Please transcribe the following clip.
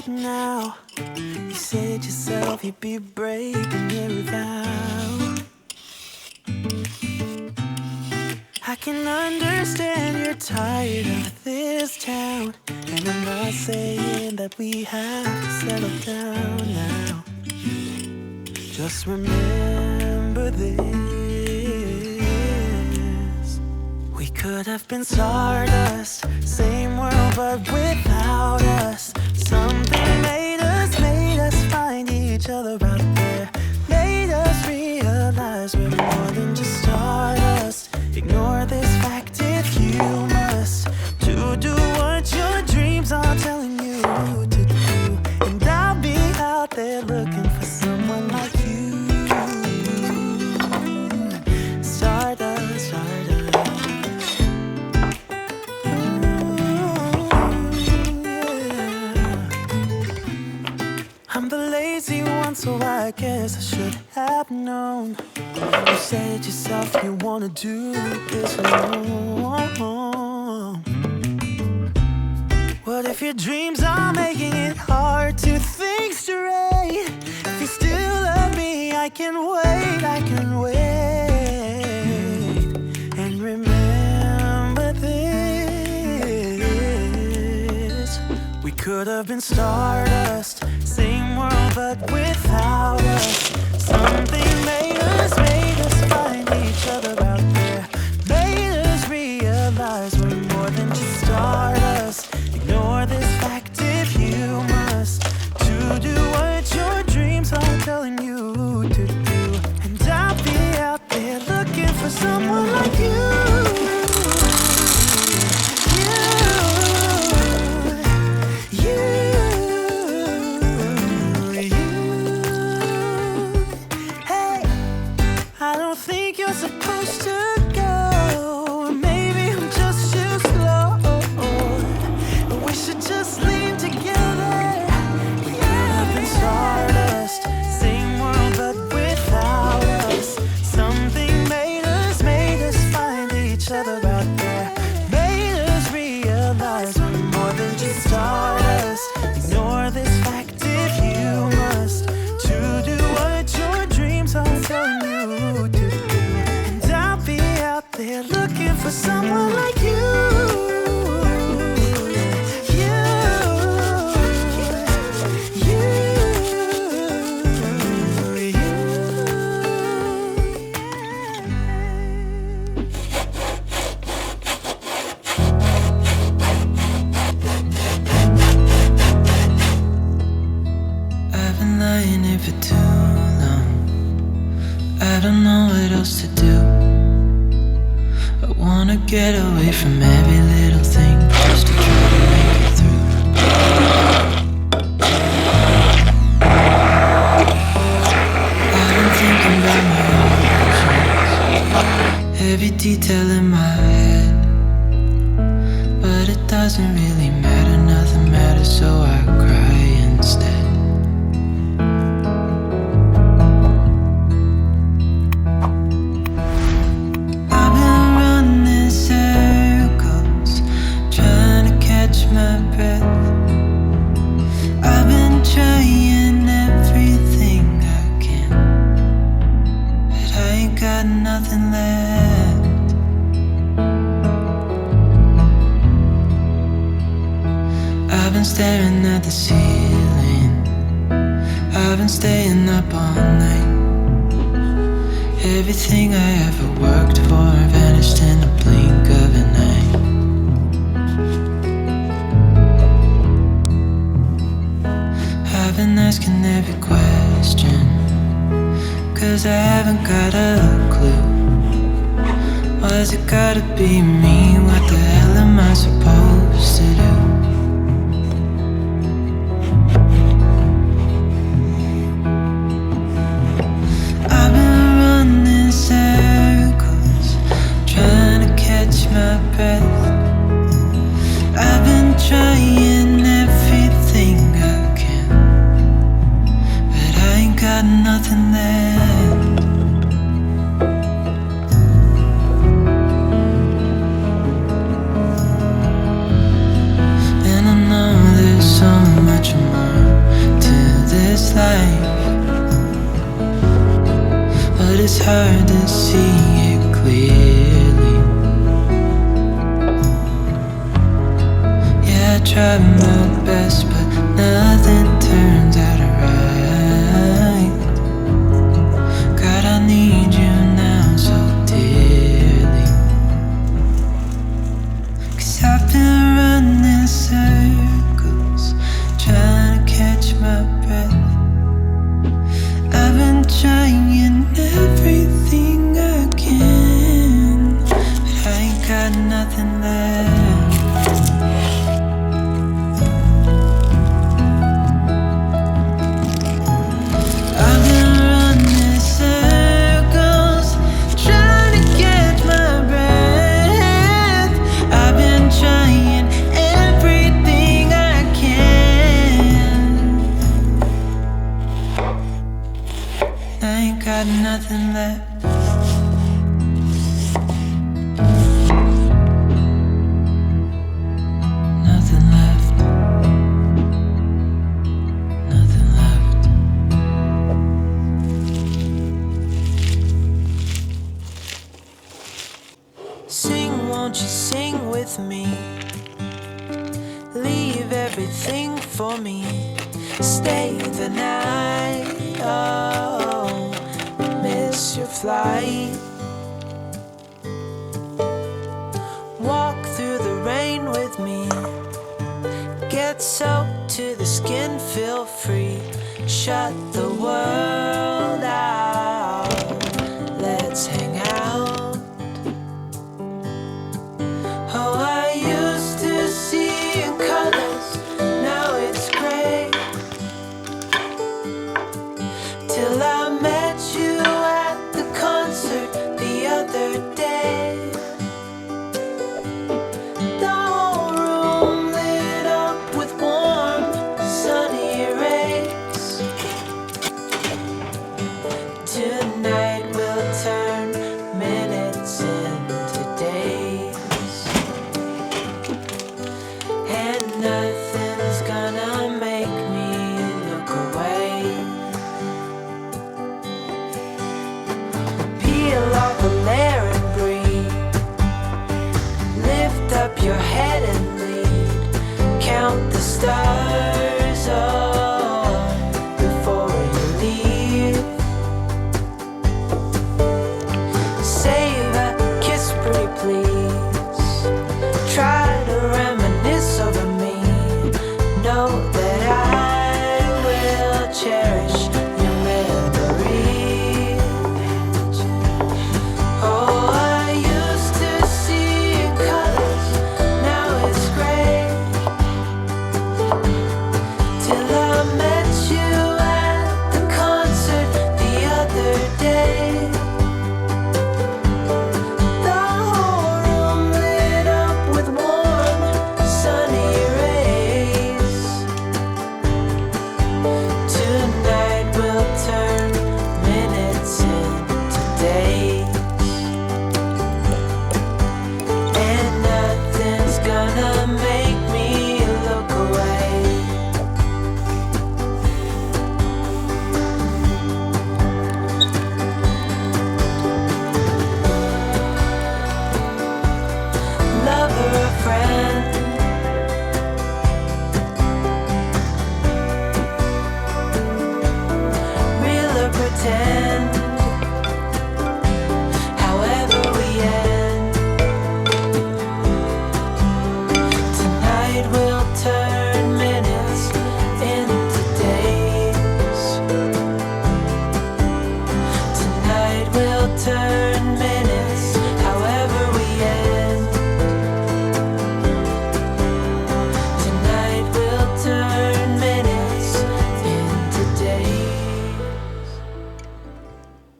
right now. You said yourself you'd be breaking every vow. I can understand you're tired of this town, and I'm not saying that we have to settle down now. Just remember this: we could have been stardust, same world but without us. Something made us find each other out there, made us realize we're more than just stardust. Ignore this fact if you must, to do what your dreams are telling you to do. And I'll be out there looking for someone like you. Stardust, stardust. I'm the lazy one, so I guess I should have known. You said yourself you wanna do this alone. What if your dreams are making it hard to think straight? If you still love me, I can wait, I can wait. And remember this: we could have been stardust, same world but without us. Something made us find each other out there, made us realize we're more than just stardust. Ignore this fact if you must, to do what your dreams are telling you to do. And I'll be out there looking for someone like you. Supposed to go, maybe I'm just too slow, but we should just leave together. We could have been stardust, same world but without us. Something made us find each other out there, made us realize we're more than just stardust. Ignore this fact if you must, to do what your dreams are telling you to. They're looking for someone like you. I've been lying here for too long. I don't know what else to do. I wanna get away from every little thing, just to try to make it through. I've been thinking about my emotions, every detail in my head, but it doesn't really matter, nothing matters, so I cry instead. My breath, I've been trying everything I can, but I ain't got nothing left. I've been staring at the ceiling, I've been staying up all night. Everything I ever worked for vanished in the blink of an eye. I've been asking every question, 'cause I haven't got a clue. Why's it gotta be me? What the hell am I supposed to do? I've been running circles, trying to catch my breath. I've been trying everything I can, but I ain't got nothing left. this life, but it's hard to see it clearly. Yeah, I try my best, but nothing turns out right. God, I need you now so dearly. 'Cause I've been running circles, trying to catch my breath. I've been trying everything I can, but I ain't got nothing left. I've been running circles, trying to catch my breath. I've been trying everything I can. I ain't got nothing left. Nothing left. Nothing left. Sing, won't you sing with me? Leave everything for me. Stay the night. Oh, miss your flight. Walk through the rain with me. Get soaked to the skin, feel free. Shut the world out. Let's hang out. Oh, I used to see in colors, now it's gray. Till I met you at the concert the other day. The whole room lit up with warm, sunny rays. Tonight we'll turn minutes into days, and nothing's gonna make me look away. Peel off a layer and breathe. Lift up your head and lead. Count the stars before you leave. Save a kiss, pretty please. Try to reminisce over me. Know that